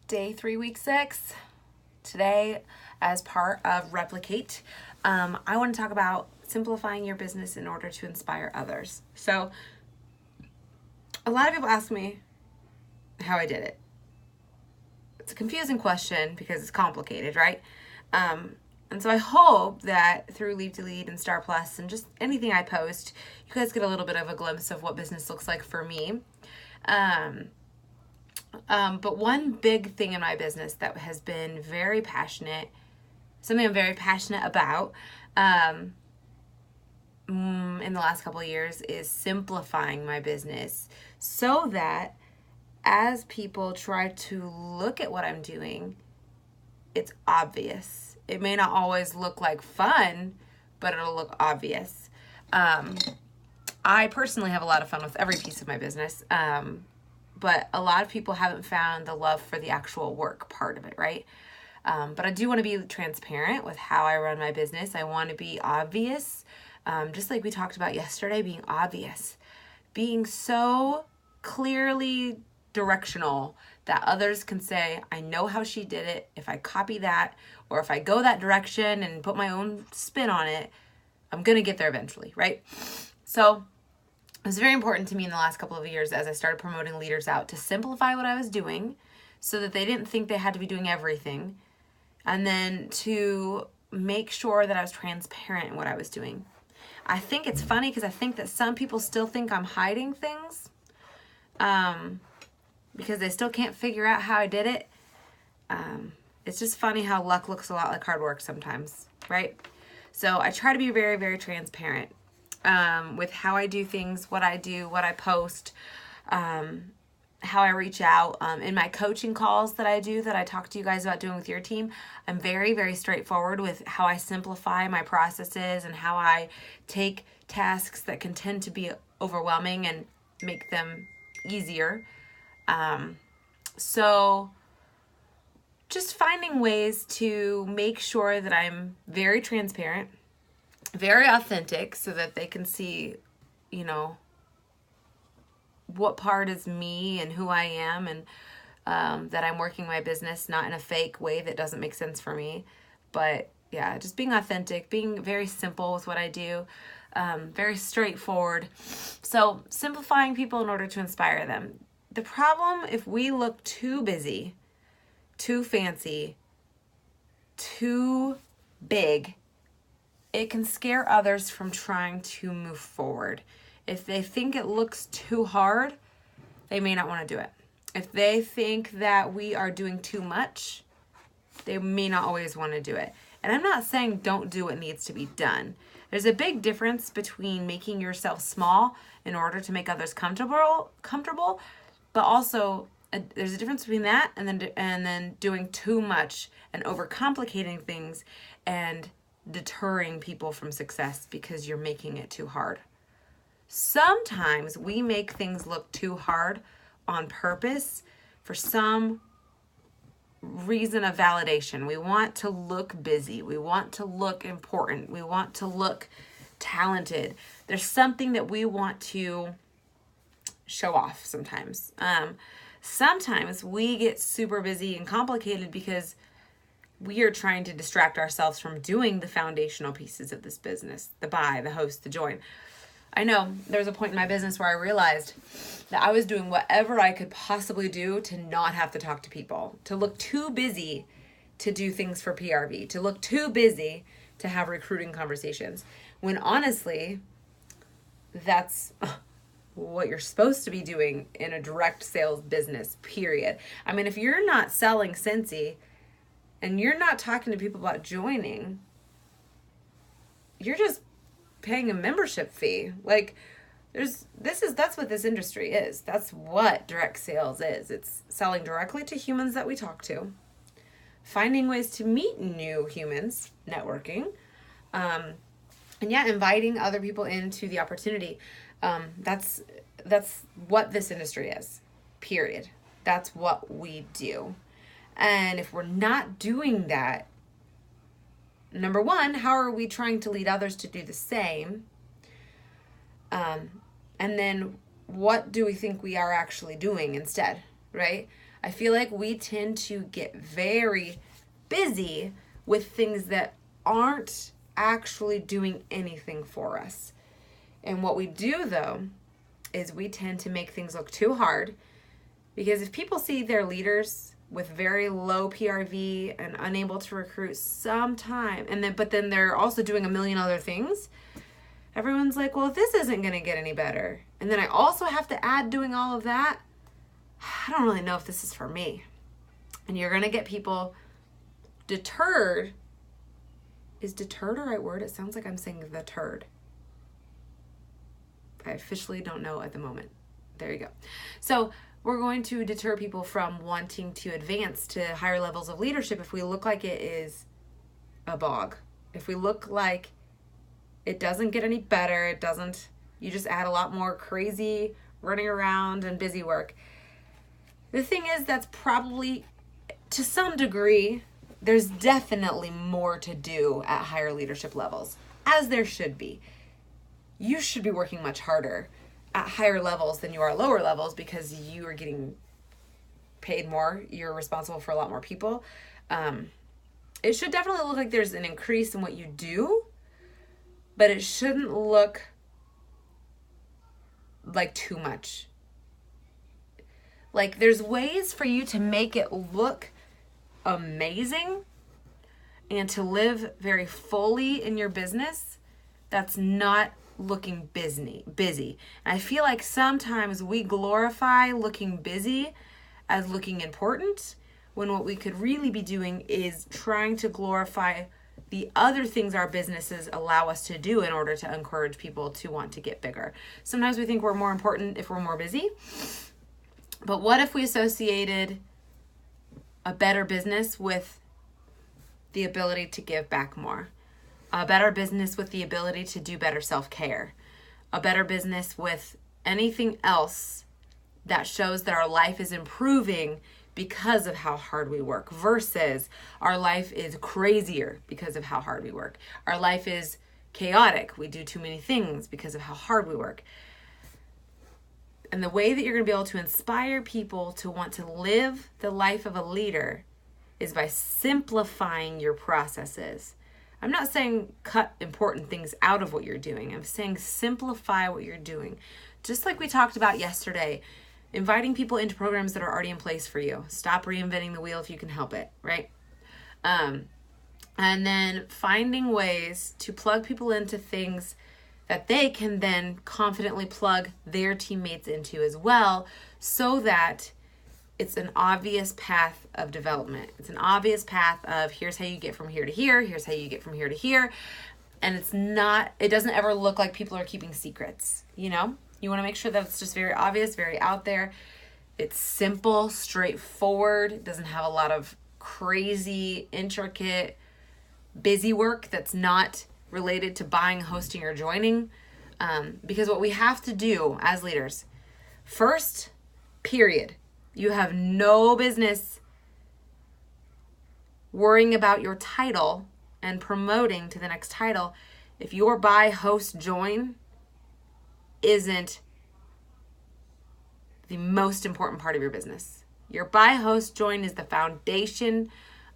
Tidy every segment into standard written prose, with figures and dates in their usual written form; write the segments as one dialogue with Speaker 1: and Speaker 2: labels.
Speaker 1: Day 3, week 6. Today, as part of Replicate, I want to talk about simplifying your business in order to inspire others. So, a lot of people ask me how I did it. It's a confusing question because it's complicated, right? And so I hope that through Lead to Lead and Star Plus and just anything I post, you guys get a little bit of a glimpse of what business looks like for me. But one big thing in my business that has been very passionate, something I'm very passionate about in the last couple of years, is simplifying my business so that as people try to look at what I'm doing, it's obvious. It may not always look like fun, but it'll look obvious. I personally have a lot of fun with every piece of my business. But a lot of people haven't found the love for the actual work part of it, right? But I do want to be transparent with how I run my business. I want to be obvious, just like we talked about yesterday, being obvious. Being so clearly directional that others can say, I know how she did it. If I copy that, or if I go that direction and put my own spin on it, I'm going to get there eventually, right? So it was very important to me in the last couple of years as I started promoting leaders out to simplify what I was doing so that they didn't think they had to be doing everything, and then to make sure that I was transparent in what I was doing. I think it's funny because I think that some people still think I'm hiding things because they still can't figure out how I did it. It's just funny how luck looks a lot like hard work sometimes, right? So I try to be very, very transparent with how I do things, what I do, what I post, how I reach out. In my coaching calls that I do, that I talk to you guys about doing with your team, I'm very, very straightforward with how I simplify my processes and how I take tasks that can tend to be overwhelming and make them easier. So just finding ways to make sure that I'm very transparent, very authentic, so that they can see, what part is me and who I am, and that I'm working my business not in a fake way that doesn't make sense for me. But yeah, just being authentic, being very simple with what I do, very straightforward. So simplifying people in order to inspire them. The problem, if we look too busy, too fancy, too big, it can scare others from trying to move forward. If they think it looks too hard, they may not want to do it. If they think that we are doing too much, they may not always want to do it. And I'm not saying don't do what needs to be done. There's a big difference between making yourself small in order to make others comfortable, but also there's a difference between that and then doing too much and overcomplicating things and deterring people from success because you're making it too hard. Sometimes we make things look too hard on purpose for some reason of validation. We want to look busy. We want to look important. We want to look talented. There's something that we want to show off sometimes. Sometimes we get super busy and complicated because we are trying to distract ourselves from doing the foundational pieces of this business, the buy, the host, the join. I know there was a point in my business where I realized that I was doing whatever I could possibly do to not have to talk to people, to look too busy to do things for PRV, to look too busy to have recruiting conversations, when honestly, that's what you're supposed to be doing in a direct sales business, period. I mean, if you're not selling Scentsy and you're not talking to people about joining, you're just paying a membership fee. Like, that's what this industry is. That's what direct sales is. It's selling directly to humans that we talk to, finding ways to meet new humans, networking, and inviting other people into the opportunity. That's what this industry is, period. That's what we do. And if we're not doing that, number one, how are we trying to lead others to do the same? And then what do we think we are actually doing instead, right? I feel like we tend to get very busy with things that aren't actually doing anything for us. And what we do, though, is we tend to make things look too hard, because if people see their leaders with very low PRV and unable to recruit sometime, but then they're also doing a million other things, everyone's like, well, if this isn't going to get any better, and then I also have to add doing all of that, I don't really know if this is for me. And you're going to get people deterred. Is deterred a right word? It sounds like I'm saying the turd. I officially don't know at the moment. There you go. So we're going to deter people from wanting to advance to higher levels of leadership if we look like it is a bog. If we look like it doesn't get any better, you just add a lot more crazy running around and busy work. The thing is, that's probably, to some degree, there's definitely more to do at higher leadership levels, as there should be. You should be working much harder at higher levels than you are at lower levels, because you are getting paid more. You're responsible for a lot more people. It should definitely look like there's an increase in what you do, but it shouldn't look like too much. Like, there's ways for you to make it look amazing and to live very fully in your business that's not looking busy. And I feel like sometimes we glorify looking busy as looking important, when what we could really be doing is trying to glorify the other things our businesses allow us to do in order to encourage people to want to get bigger. Sometimes we think we're more important if we're more busy. But what if we associated a better business with the ability to give back more? A better business with the ability to do better self-care? A better business with anything else that shows that our life is improving because of how hard we work, versus our life is crazier because of how hard we work. Our life is chaotic. We do too many things because of how hard we work. And the way that you're going to be able to inspire people to want to live the life of a leader is by simplifying your processes. I'm not saying cut important things out of what you're doing. I'm saying simplify what you're doing. Just like we talked about yesterday, inviting people into programs that are already in place for you. Stop reinventing the wheel if you can help it, right? And then finding ways to plug people into things that they can then confidently plug their teammates into as well, so that it's an obvious path of development. It's an obvious path of, here's how you get from here to here, here's how you get from here to here. And it doesn't ever look like people are keeping secrets, you know? You want to make sure that it's just very obvious, very out there. It's simple, straightforward. It doesn't have a lot of crazy, intricate, busy work that's not related to buying, hosting, or joining. Because what we have to do as leaders, first, period, you have no business worrying about your title and promoting to the next title if your buy, host, join isn't the most important part of your business. Your buy, host, join is the foundation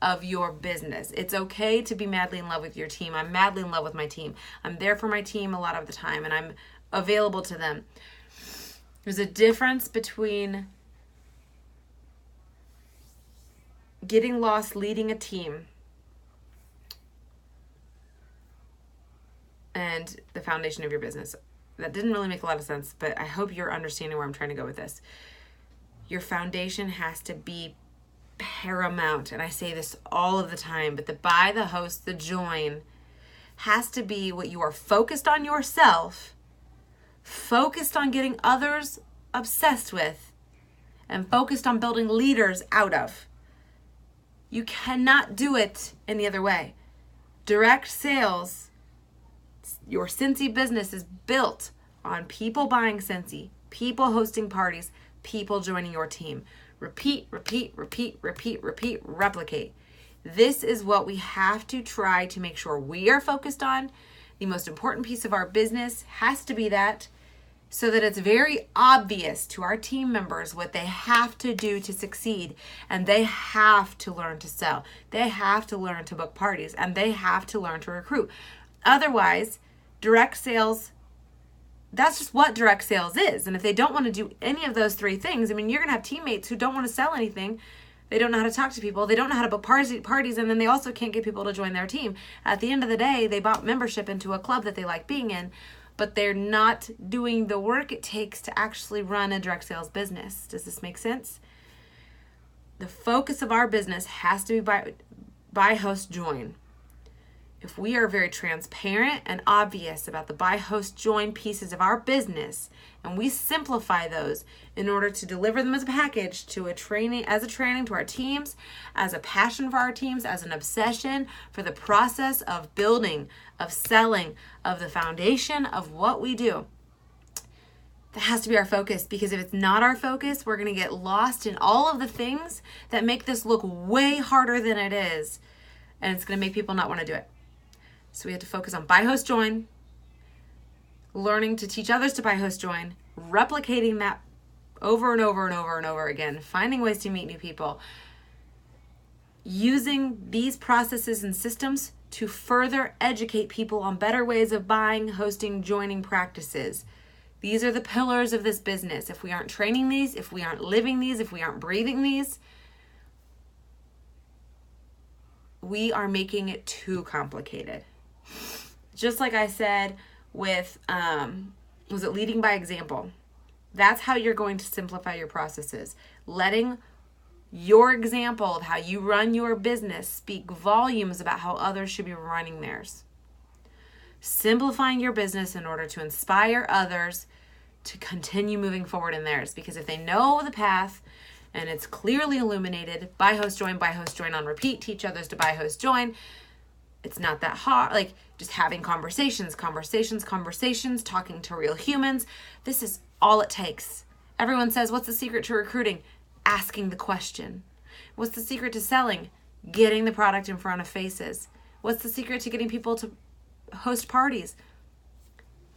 Speaker 1: of your business. It's okay to be madly in love with your team. I'm madly in love with my team. I'm there for my team a lot of the time, and I'm available to them. There's a difference between getting lost leading a team and the foundation of your business. That didn't really make a lot of sense, but I hope you're understanding where I'm trying to go with this. Your foundation has to be paramount, and I say this all of the time, but the buy, the host, the join has to be what you are focused on yourself, focused on getting others obsessed with, and focused on building leaders out of. You cannot do it any other way. Direct sales, your Scentsy business is built on people buying Scentsy, people hosting parties, people joining your team. Repeat, repeat, repeat, repeat, repeat, replicate. This is what we have to try to make sure we are focused on. The most important piece of our business has to be that. so that it's very obvious to our team members what they have to do to succeed. And they have to learn to sell. They have to learn to book parties, and they have to learn to recruit. Otherwise, direct sales, that's just what direct sales is. And if they don't want to do any of those three things, I mean, you're going to have teammates who don't want to sell anything. They don't know how to talk to people. They don't know how to book parties, and then they also can't get people to join their team. At the end of the day, they bought membership into a club that they like being in, but they're not doing the work it takes to actually run a direct sales business. Does this make sense? The focus of our business has to be buy, host, join. If we are very transparent and obvious about the buy, host, join pieces of our business, and we simplify those in order to deliver them as a package to a training to our teams, as a passion for our teams, as an obsession for the process of building, of selling, of the foundation of what we do, that has to be our focus. Because if it's not our focus, we're going to get lost in all of the things that make this look way harder than it is, and it's going to make people not want to do it. So we have to focus on buy, host, join, learning to teach others to buy, host, join, replicating that over and over and over and over again, finding ways to meet new people, using these processes and systems to further educate people on better ways of buying, hosting, joining practices. These are the pillars of this business. If we aren't training these, if we aren't living these, if we aren't breathing these, we are making it too complicated. Just like I said with, was it leading by example? That's how you're going to simplify your processes. Letting your example of how you run your business speak volumes about how others should be running theirs. Simplifying your business in order to inspire others to continue moving forward in theirs. Because if they know the path and it's clearly illuminated, buy, host, join on repeat, teach others to buy, host, join. It's not that hard. Like just having conversations, talking to real humans. This is all it takes. Everyone says, what's the secret to recruiting? Asking the question. What's the secret to selling? Getting the product in front of faces. What's the secret to getting people to host parties?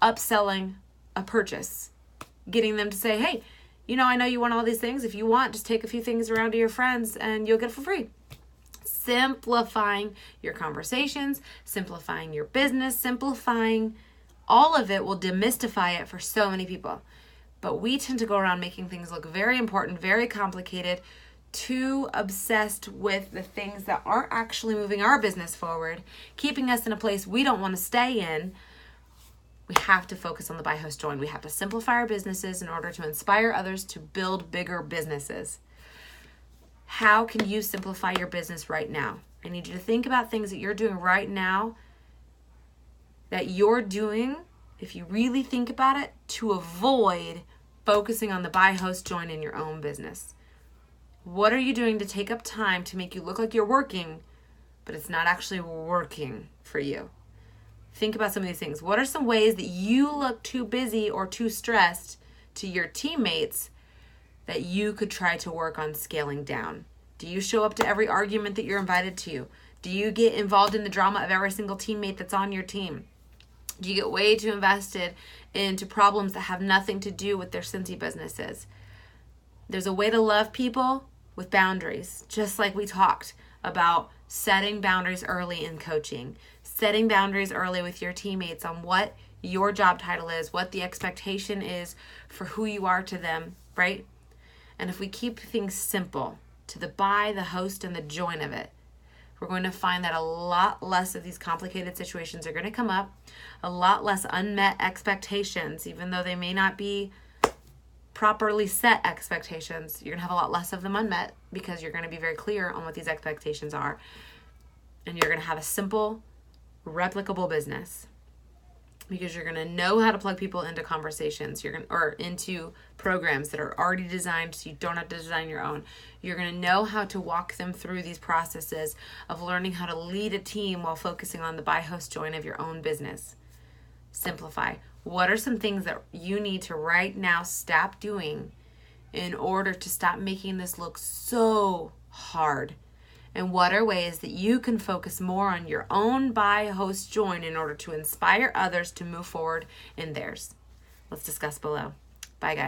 Speaker 1: Upselling a purchase. Getting them to say, hey, I know you want all these things. If you want, just take a few things around to your friends and you'll get it for free. Simplifying your conversations, simplifying your business, simplifying all of it will demystify it for so many people. But we tend to go around making things look very important, very complicated, too obsessed with the things that aren't actually moving our business forward, keeping us in a place we don't want to stay in. We have to focus on the buy, host, join. We have to simplify our businesses in order to inspire others to build bigger businesses. How can you simplify your business right now? I need you to think about things that you're doing right now that you're doing, if you really think about it, to avoid focusing on the buy, host, join in your own business. What are you doing to take up time to make you look like you're working, but it's not actually working for you? Think about some of these things. What are some ways that you look too busy or too stressed to your teammates that you could try to work on scaling down? Do you show up to every argument that you're invited to? Do you get involved in the drama of every single teammate that's on your team? Do you get way too invested into problems that have nothing to do with their Cincy businesses? There's a way to love people with boundaries, just like we talked about setting boundaries early in coaching, setting boundaries early with your teammates on what your job title is, what the expectation is for who you are to them, right? And if we keep things simple to the buy, the host, and the join of it, we're going to find that a lot less of these complicated situations are going to come up, a lot less unmet expectations, even though they may not be properly set expectations. You're going to have a lot less of them unmet because you're going to be very clear on what these expectations are. And you're going to have a simple, replicable business because you're going to know how to plug people into conversations, or into programs that are already designed so you don't have to design your own. You're going to know how to walk them through these processes of learning how to lead a team while focusing on the buy, host, join of your own business. Simplify. What are some things that you need to right now stop doing in order to stop making this look so hard? And what are ways that you can focus more on your own buy, host, join in order to inspire others to move forward in theirs? Let's discuss below. Bye, guys.